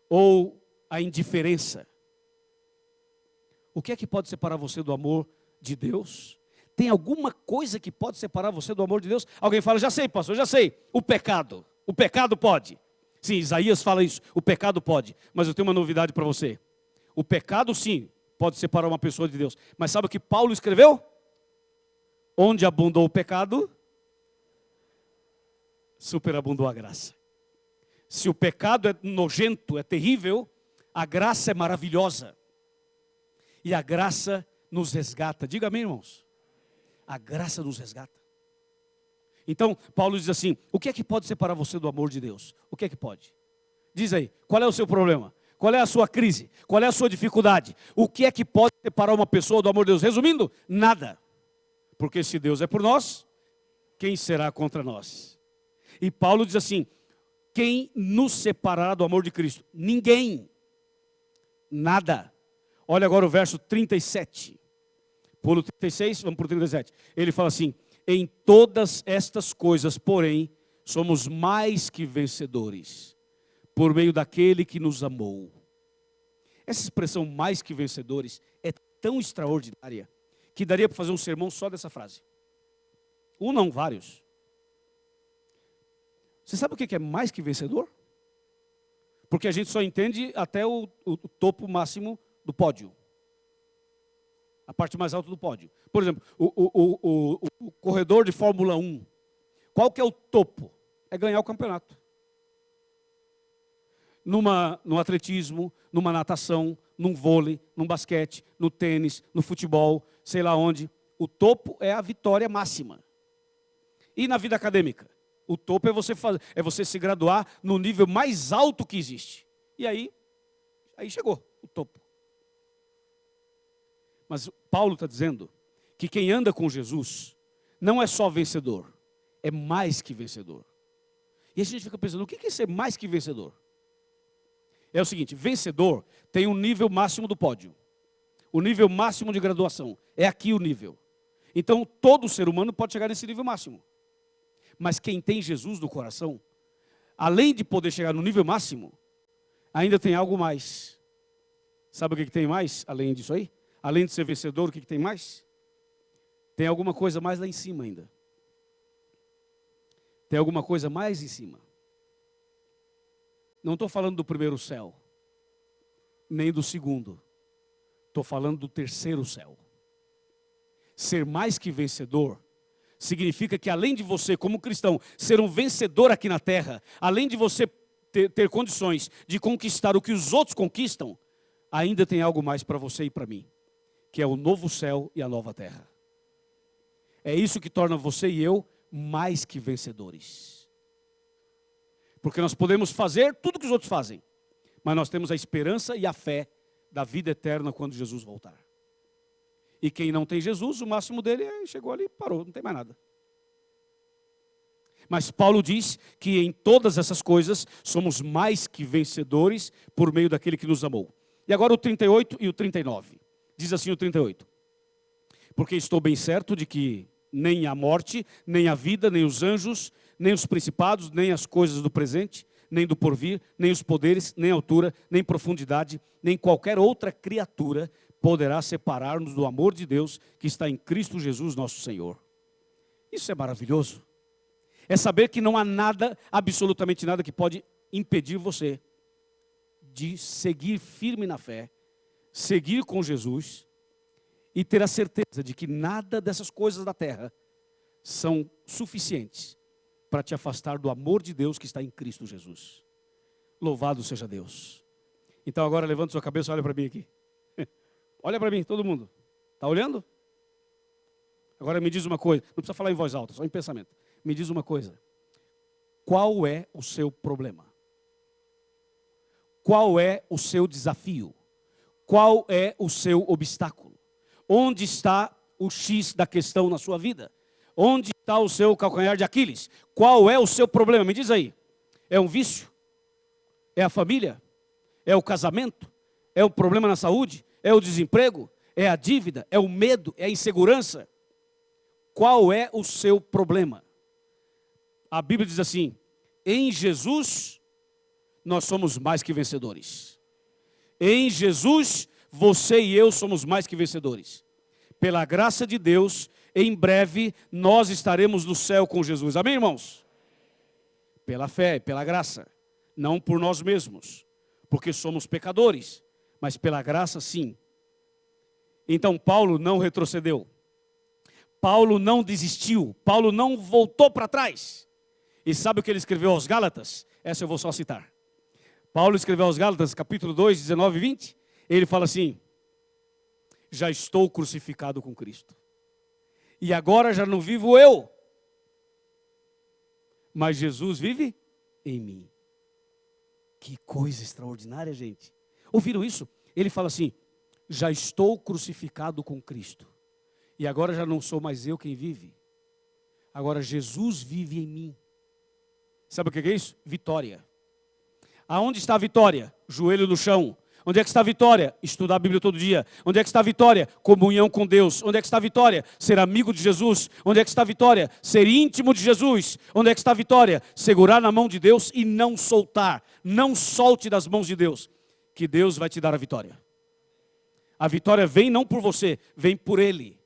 ou a indiferença. O que é que pode separar você do amor de Deus? Tem alguma coisa que pode separar você do amor de Deus? Alguém fala: já sei, pastor, já sei. O pecado pode. Sim, Isaías fala isso, o pecado pode. Mas eu tenho uma novidade para você. O pecado, sim, pode separar uma pessoa de Deus. Mas sabe o que Paulo escreveu? Onde abundou o pecado, superabundou a graça. Se o pecado é nojento, é terrível, a graça é maravilhosa. E a graça nos resgata. Diga amém, irmãos. A graça nos resgata. Então, Paulo diz assim: o que é que pode separar você do amor de Deus? O que é que pode? Diz aí, qual é o seu problema? Qual é a sua crise? Qual é a sua dificuldade? O que é que pode separar uma pessoa do amor de Deus? Resumindo, nada. Porque se Deus é por nós, quem será contra nós? E Paulo diz assim: quem nos separará do amor de Cristo? Ninguém. Nada. Olha agora o verso 37. Pulo 36, vamos para o 37. Ele fala assim: em todas estas coisas, porém, somos mais que vencedores, por meio daquele que nos amou. Essa expressão mais que vencedores é tão extraordinária, que daria para fazer um sermão só dessa frase. Um não, vários. Você sabe o que é mais que vencedor? Porque a gente só entende até o topo máximo do pódio. A parte mais alta do pódio. Por exemplo, o corredor de Fórmula 1. Qual que é o topo? É ganhar o campeonato. No atletismo, numa natação, num vôlei, num basquete, no tênis, no futebol, sei lá onde. O topo é a vitória máxima. E na vida acadêmica? O topo é você se graduar no nível mais alto que existe. E aí chegou o topo. Mas Paulo está dizendo que quem anda com Jesus não é só vencedor, é mais que vencedor. E a gente fica pensando, o que é ser mais que vencedor? É o seguinte, vencedor tem um nível máximo do pódio. O nível máximo de graduação. É aqui o nível. Então, todo ser humano pode chegar nesse nível máximo. Mas quem tem Jesus no coração, além de poder chegar no nível máximo, ainda tem algo mais. Sabe o que tem mais, além disso aí? Além de ser vencedor, o que tem mais? Tem alguma coisa mais lá em cima ainda. Tem alguma coisa mais em cima. Não estou falando do primeiro céu, nem do segundo. Estou falando do terceiro céu. Ser mais que vencedor significa que além de você, como cristão, ser um vencedor aqui na terra, além de você ter condições de conquistar o que os outros conquistam, ainda tem algo mais para você e para mim, que é o novo céu e a nova terra. É isso que torna você e eu mais que vencedores. Porque nós podemos fazer tudo que os outros fazem, mas nós temos a esperança e a fé da vida eterna quando Jesus voltar. E quem não tem Jesus, o máximo dele chegou ali e parou, não tem mais nada. Mas Paulo diz que em todas essas coisas somos mais que vencedores por meio daquele que nos amou. E agora o 38 e o 39. Diz assim o 38. Porque estou bem certo de que nem a morte, nem a vida, nem os anjos, nem os principados, nem as coisas do presente, nem do porvir, nem os poderes, nem a altura, nem profundidade, nem qualquer outra criatura poderá separar-nos do amor de Deus que está em Cristo Jesus nosso Senhor. Isso é maravilhoso. É saber que não há nada, absolutamente nada, que pode impedir você de seguir firme na fé, seguir com Jesus e ter a certeza de que nada dessas coisas da terra são suficientes para te afastar do amor de Deus que está em Cristo Jesus. Louvado seja Deus. Então agora levanta sua cabeça e olha para mim aqui. Olha para mim, todo mundo. Está olhando? Agora me diz uma coisa, não precisa falar em voz alta, só em pensamento. Me diz uma coisa. Qual é o seu problema? Qual é o seu desafio? Qual é o seu obstáculo? Onde está o X da questão na sua vida? Onde está o seu calcanhar de Aquiles? Qual é o seu problema? Me diz aí. É um vício? É a família? É o casamento? É o problema na saúde? É o desemprego? É a dívida? É o medo? É a insegurança? Qual é o seu problema? A Bíblia diz assim, em Jesus nós somos mais que vencedores. Em Jesus, você e eu somos mais que vencedores. Pela graça de Deus, em breve nós estaremos no céu com Jesus. Amém, irmãos? Pela fé, pela graça. Não por nós mesmos, porque somos pecadores, mas pela graça sim. Então Paulo não retrocedeu. Paulo não desistiu. Paulo não voltou para trás. E sabe o que ele escreveu aos Gálatas? Essa eu vou só citar. Paulo escreveu aos Gálatas, capítulo 2, 19 e 20. Ele fala assim, já estou crucificado com Cristo. E agora já não vivo eu, mas Jesus vive em mim. Que coisa extraordinária, gente. Ouviram isso? Ele fala assim, já estou crucificado com Cristo. E agora já não sou mais eu quem vive. Agora Jesus vive em mim. Sabe o que é isso? Vitória. Aonde está a vitória? Joelho no chão. Onde é que está a vitória? Estudar a Bíblia todo dia. Onde é que está a vitória? Comunhão com Deus. Onde é que está a vitória? Ser amigo de Jesus. Onde é que está a vitória? Ser íntimo de Jesus. Onde é que está a vitória? Segurar na mão de Deus e não soltar. Não solte das mãos de Deus, que Deus vai te dar a vitória. A vitória vem não por você, vem por Ele.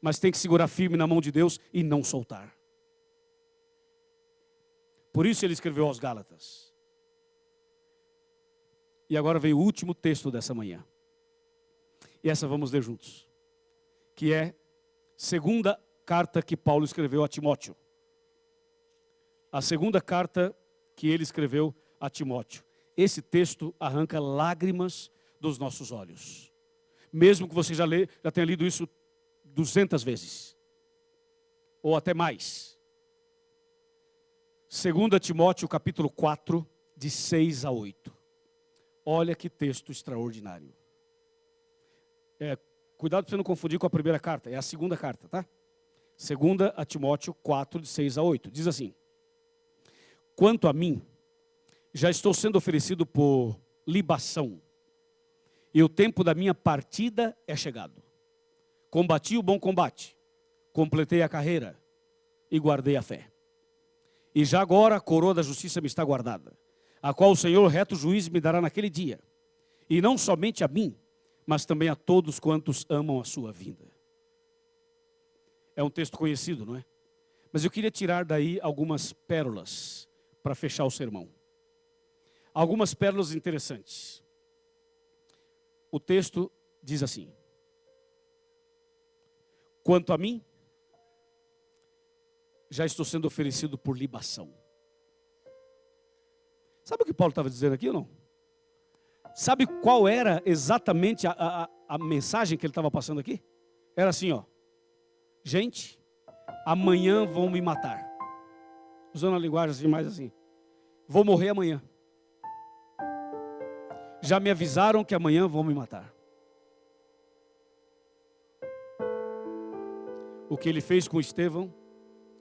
Mas tem que segurar firme na mão de Deus e não soltar. Por isso ele escreveu aos Gálatas. E agora veio o último texto dessa manhã. E essa vamos ler juntos. Que é a segunda carta que Paulo escreveu a Timóteo. A segunda carta que ele escreveu a Timóteo. Esse texto arranca lágrimas dos nossos olhos. Mesmo que você já tenha lido isso 200 vezes. Ou até mais. 2 Timóteo capítulo 4, de 6 a 8. Olha que texto extraordinário. Cuidado para você não confundir com a primeira carta, é a segunda carta, tá? 2 Timóteo 4, de 6 a 8. Diz assim: quanto a mim, já estou sendo oferecido por libação, e o tempo da minha partida é chegado. Combati o bom combate, completei a carreira e guardei a fé. E já agora a coroa da justiça me está guardada, a qual o Senhor, reto juiz, me dará naquele dia. E não somente a mim, mas também a todos quantos amam a sua vinda. É um texto conhecido, não é? Mas eu queria tirar daí algumas pérolas para fechar o sermão. Algumas pérolas interessantes. O texto diz assim: quanto a mim, já estou sendo oferecido por libação. Sabe o que Paulo estava dizendo aqui ou não? Sabe qual era exatamente a mensagem que ele estava passando aqui? Era assim, ó: gente, amanhã vão me matar. Usando a linguagem assim, mais assim: vou morrer amanhã. Já me avisaram que amanhã vão me matar. O que ele fez com Estevão,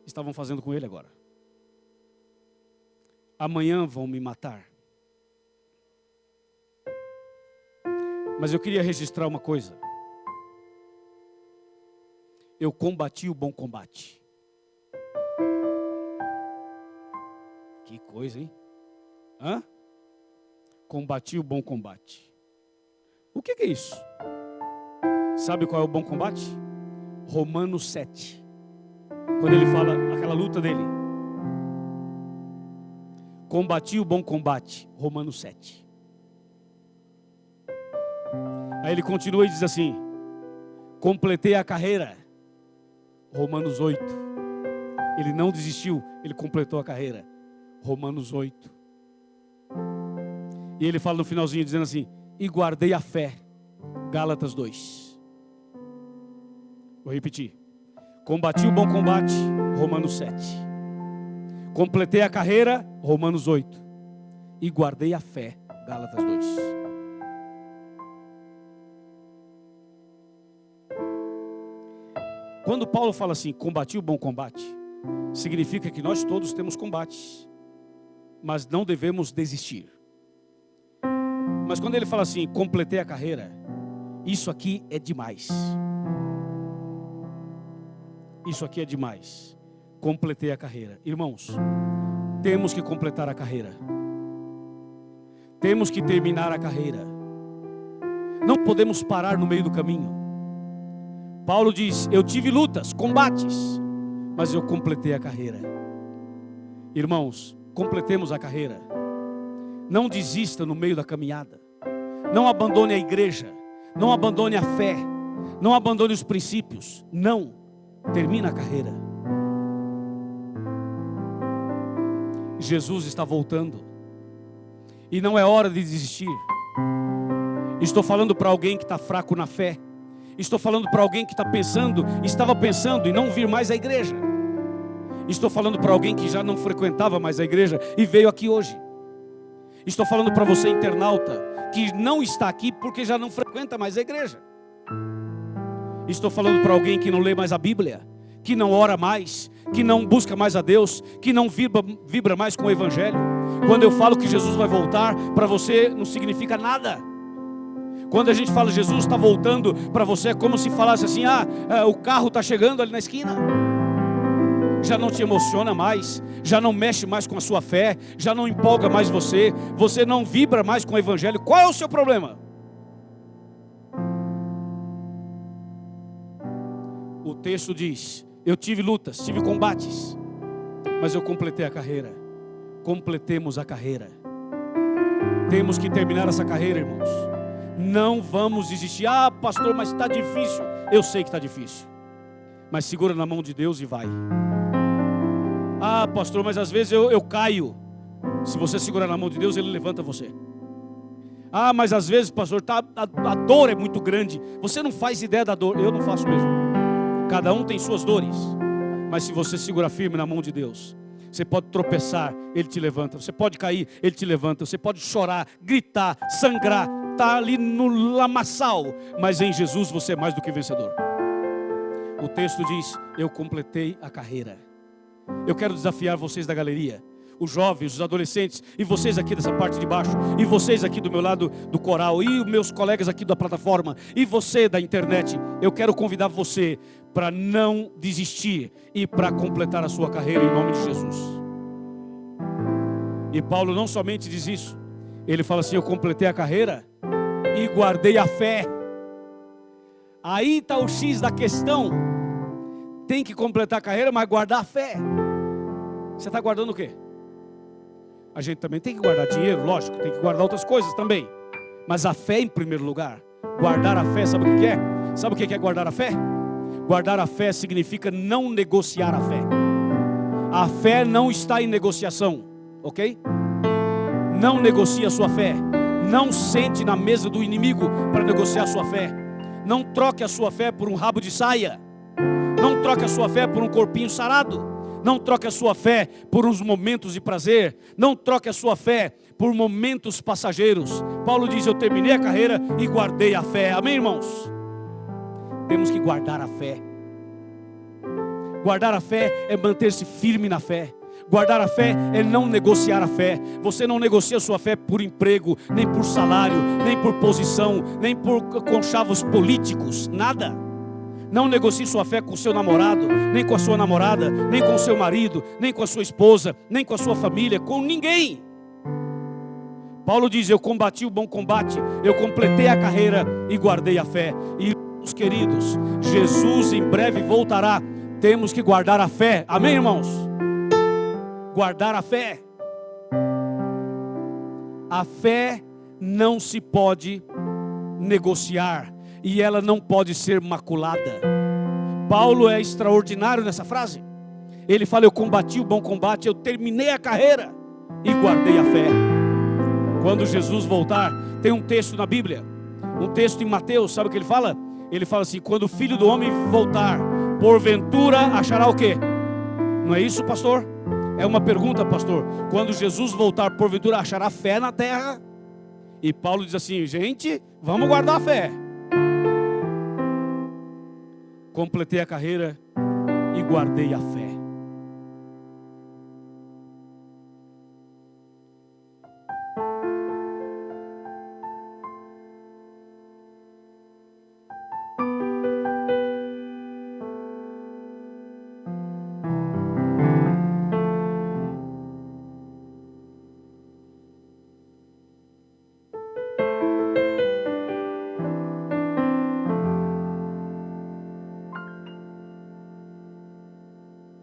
estavam fazendo com ele agora. Amanhã vão me matar. Mas eu queria registrar uma coisa. Eu combati o bom combate. Que coisa, hein? Hã? Combati o bom combate. O que é isso? Sabe qual é o bom combate? Romanos 7. Quando ele fala aquela luta dele. Combati o bom combate. Romanos 7. Aí ele continua e diz assim: completei a carreira. Romanos 8. Ele não desistiu, ele completou a carreira. Romanos 8. E ele fala no finalzinho dizendo assim: e guardei a fé. Gálatas 2. Vou repetir. Combati o bom combate. Romanos 7. Completei a carreira. Romanos 8. E guardei a fé. Gálatas 2. Quando Paulo fala assim, combati o bom combate, significa que nós todos temos combates, mas não devemos desistir. Mas quando ele fala assim, completei a carreira, isso aqui é demais. Isso aqui é demais. Completei a carreira. Irmãos, temos que completar a carreira. Temos que terminar a carreira. Não podemos parar no meio do caminho. Paulo diz: eu tive lutas, combates, mas eu completei a carreira. Irmãos, completemos a carreira. Não desista no meio da caminhada. Não abandone a igreja. Não abandone a fé. Não abandone os princípios. Não. Termina a carreira. Jesus está voltando. E não é hora de desistir. Estou falando para alguém que está fraco na fé. Estou falando para alguém que estava pensando em não vir mais à igreja. Estou falando para alguém que já não frequentava mais a igreja e veio aqui hoje. Estou falando para você, internauta, que não está aqui porque já não frequenta mais a igreja. Estou falando para alguém que não lê mais a Bíblia, que não ora mais, que não busca mais a Deus, que não vibra mais com o Evangelho. Quando eu falo que Jesus vai voltar, para você não significa nada. Quando a gente fala Jesus está voltando, para você é como se falasse assim: o carro está chegando ali na esquina. Já não te emociona mais, já não mexe mais com a sua fé, já não empolga mais você, você não vibra mais com o Evangelho. Qual é o seu problema? O texto diz: eu tive lutas, tive combates, mas eu completei a carreira. Completemos a carreira. Temos que terminar essa carreira, irmãos. Não vamos desistir. Pastor, mas está difícil. Eu sei que está difícil, mas segura na mão de Deus e vai. Pastor, mas às vezes eu caio. Se você segurar na mão de Deus, Ele levanta você. Mas às vezes, pastor, a dor é muito grande. Você não faz ideia da dor. Eu não faço mesmo. Cada um tem suas dores. Mas se você segurar firme na mão de Deus, Você pode tropeçar, Ele te levanta. Você pode cair, Ele te levanta. Você pode chorar, gritar, sangrar, estar ali no lamaçal. Mas em Jesus você é mais do que vencedor. O texto diz, eu completei a carreira. Eu quero desafiar vocês da galeria, os jovens, os adolescentes, e vocês aqui dessa parte de baixo, e vocês aqui do meu lado do coral, e os meus colegas aqui da plataforma, e você da internet. Eu quero convidar você para não desistir e para completar a sua carreira em nome de Jesus. E Paulo não somente diz isso, ele fala assim, eu completei a carreira e guardei a fé. Aí está o X da questão. Tem que completar a carreira, mas guardar a fé. Você está guardando o quê? A gente também tem que guardar dinheiro, lógico, tem que guardar outras coisas também. Mas a fé em primeiro lugar. Guardar a fé, sabe o que é? Sabe o que é guardar a fé? Guardar a fé significa não negociar a fé. A fé não está em negociação, ok? Não negocie a sua fé. Não sente na mesa do inimigo para negociar a sua fé. Não troque a sua fé por um rabo de saia. Não troque a sua fé por um corpinho sarado. Não troque a sua fé por uns momentos de prazer. Não troque a sua fé por momentos passageiros. Paulo diz, eu terminei a carreira e guardei a fé. Amém, irmãos? Temos que guardar a fé. Guardar a fé é manter-se firme na fé. Guardar a fé é não negociar a fé. Você não negocia a sua fé por emprego, nem por salário, nem por posição, nem por conchavos políticos, nada. Não negocie sua fé com o seu namorado, nem com a sua namorada, nem com o seu marido, nem com a sua esposa, nem com a sua família, com ninguém. Paulo diz, eu combati o bom combate, eu completei a carreira e guardei a fé. E, irmãos queridos, Jesus em breve voltará. Temos que guardar a fé. Amém, irmãos? Guardar a fé. A fé não se pode negociar. E ela não pode ser maculada. Paulo é extraordinário nessa frase. Ele fala, eu combati o bom combate, eu terminei a carreira e guardei a fé. Quando Jesus voltar, tem um texto na Bíblia, um texto em Mateus, sabe o que ele fala? Ele fala assim, quando o Filho do Homem voltar, porventura achará o quê? Não é isso, pastor? É uma pergunta, pastor. Quando Jesus voltar, porventura achará fé na terra? E Paulo diz assim, gente, vamos guardar a fé. Completei a carreira e guardei a fé.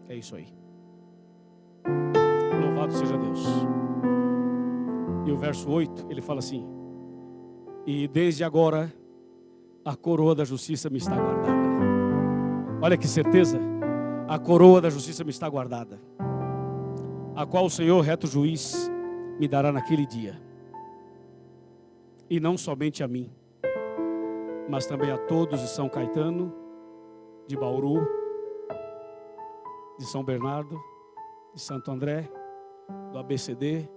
É isso aí. Louvado seja Deus. E o verso 8, ele fala assim, e desde agora a coroa da justiça me está guardada. Olha que certeza. A coroa da justiça me está guardada, a qual o Senhor, reto juiz, me dará naquele dia. E não somente a mim, mas também a todos de São Caetano, de Bauru, de São Bernardo, de Santo André, do ABCD,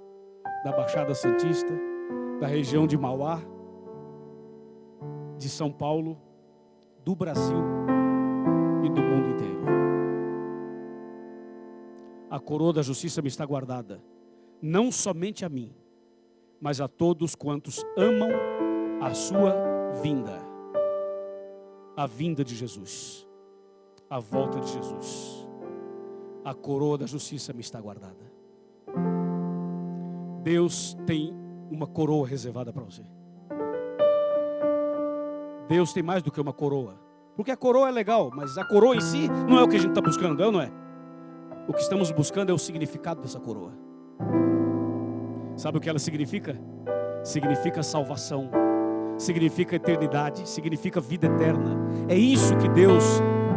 da Baixada Santista, da região de Mauá, de São Paulo, do Brasil e do mundo inteiro. A coroa da justiça me está guardada, não somente a mim, mas a todos quantos amam a sua vinda. A vinda de Jesus, a volta de Jesus. A coroa da justiça me está guardada. Deus tem uma coroa reservada para você. Deus tem mais do que uma coroa. Porque a coroa é legal, mas a coroa em si não é o que a gente está buscando, é ou não é? O que estamos buscando é o significado dessa coroa. Sabe o que ela significa? Significa salvação, significa eternidade, significa vida eterna. É isso que Deus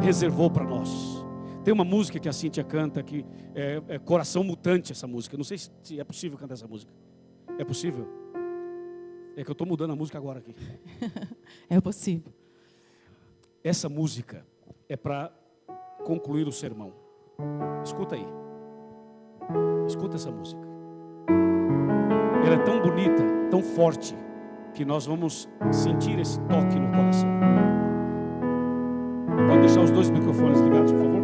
reservou para nós. Tem uma música que a Cíntia canta, que é Coração Mutante, essa música. Não sei se é possível cantar essa música. É possível? É que eu estou mudando a música agora aqui. É possível. Essa música é para concluir o sermão. Escuta aí. Escuta essa música. Ela é tão bonita, tão forte, que nós vamos sentir esse toque no coração. Pode deixar os dois microfones ligados, por favor?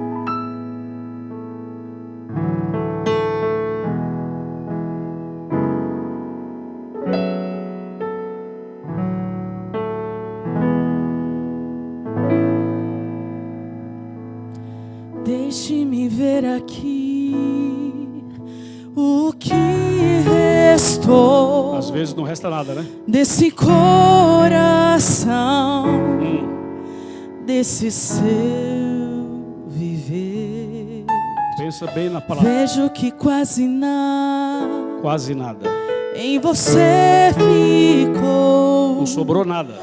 Deixe-me ver aqui o que restou. Às vezes não resta nada, né? Desse coração, desse seu viver. Pensa bem na palavra. Vejo que quase nada em você ficou. Não sobrou nada.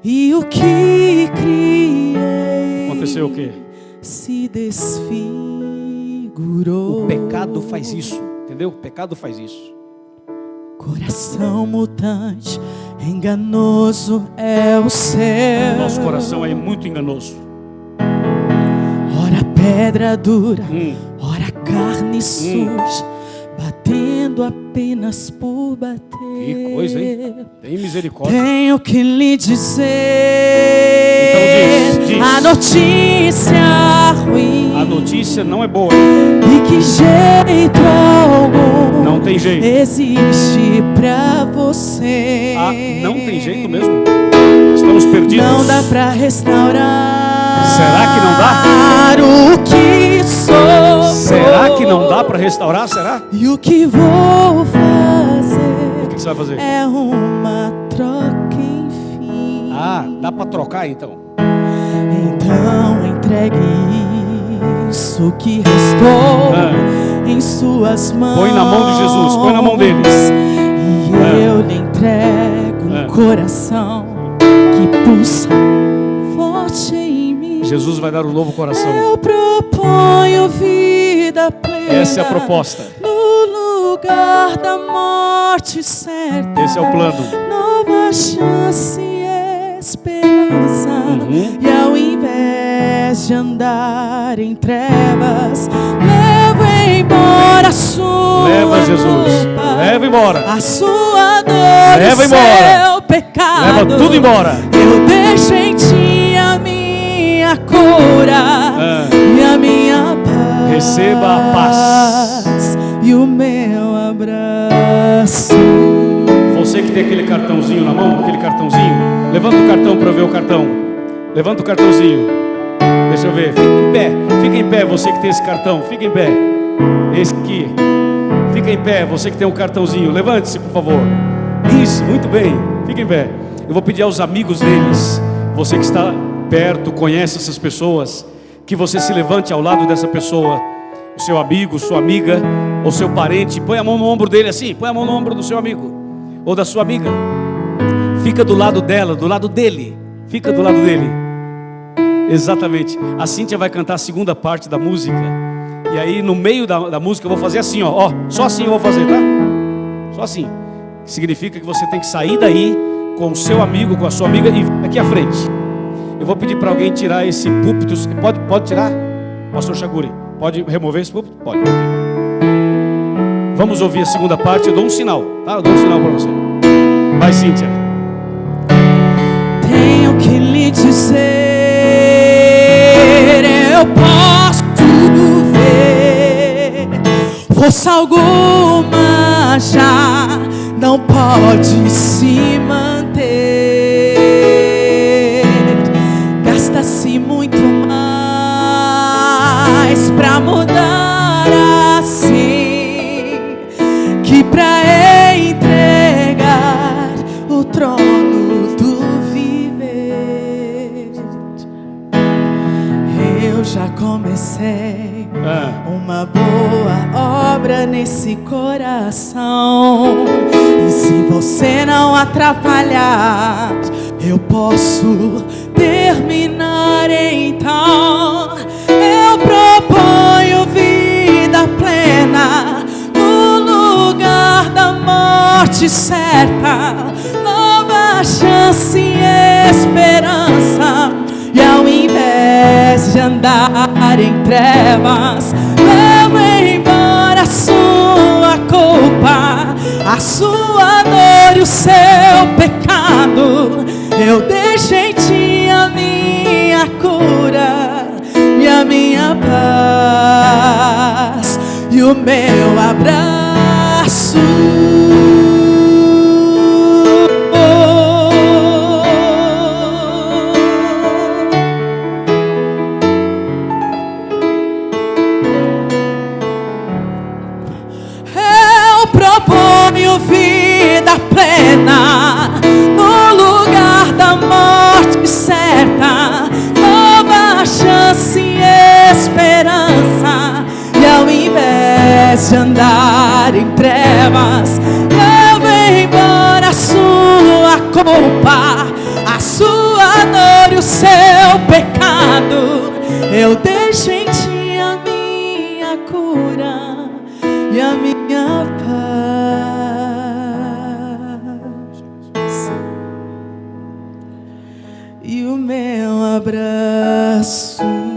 E o que criei Aconteceu o quê? se desfigurou. O pecado faz isso, entendeu? O pecado faz isso. Coração mutante, enganoso é o céu. Nosso coração é muito enganoso. Ora pedra dura, ora carne suja, batendo apenas por bater. Que coisa, hein? Tem misericórdia. Tenho que lhe dizer, Então diz. a notícia ruim. A notícia não é boa. De que jeito algum Não tem jeito. existe pra você. Ah, não tem jeito mesmo? Estamos perdidos. Não dá pra restaurar. Será que não dá? O que sou. Será que não dá para restaurar? Será? E o que vou fazer? O que você vai fazer? É uma troca, enfim. Ah, dá para trocar então. Então entregue isso que restou em suas mãos. Põe na mão de Jesus, põe na mão deles. E eu lhe entrego um coração que pulsa forte em mim. Jesus vai dar um novo coração. Eu proponho vida plena. Essa é a proposta. No lugar da morte certa. Esse é o plano. Nova chance e esperança. E ao invés de andar em trevas, levo embora a sua Leva, Jesus. culpa, Leva embora. a sua dor, Leva o embora. seu pecado. Leva tudo embora. Eu deixo em ti a minha cura e a minha paz. Receba a paz. E o meu abraço. Você que tem aquele cartãozinho na mão, aquele cartãozinho, levanta o cartão para eu ver o cartão. Levanta o cartãozinho. Deixa eu ver. Fica em pé. Fica em pé, você que tem esse cartão. Fica em pé. Esse aqui. Fica em pé, você que tem um cartãozinho. Levante-se, por favor. Isso, muito bem. Fica em pé. Eu vou pedir aos amigos deles, você que está perto, conhece essas pessoas, que você se levante ao lado dessa pessoa. O seu amigo, sua amiga, ou seu parente. Põe a mão no ombro dele assim. Põe a mão no ombro do seu amigo ou da sua amiga. Fica do lado dela, do lado dele. Fica do lado dele. Exatamente. A Cíntia vai cantar a segunda parte da música. E aí no meio da música eu vou fazer assim, ó. Só assim eu vou fazer, tá? Só assim. Significa que você tem que sair daí com o seu amigo, com a sua amiga e aqui à frente. Eu vou pedir para alguém tirar esse púlpito. Pode tirar? Pastor Chaguri, pode remover esse púlpito? Pode. Vamos ouvir a segunda parte. Eu dou um sinal, tá? Eu dou um sinal para você. Vai, Cíntia. Tenho que lhe dizer, eu posso ver, força alguma já não pode se manter. Gasta-se muito mais pra mudar assim, que pra entregar o trono do viver. Eu já comecei uma boa obra nesse coração, e se você não atrapalhar, eu posso terminar então. Eu proponho vida plena no lugar da morte certa, nova chance e esperança. E ao invés de andar em trevas, levo embora a sua o seu pecado. Eu deixo em ti a minha cura e a minha paz e o meu abraço. Eu proponho vida plena no lugar da morte certa, nova chance e esperança. E ao invés de andar em trevas, leva embora a sua culpa, a sua dor e o seu pecado. Eu deixo em ti a minha cura e a minha paz e o meu abraço.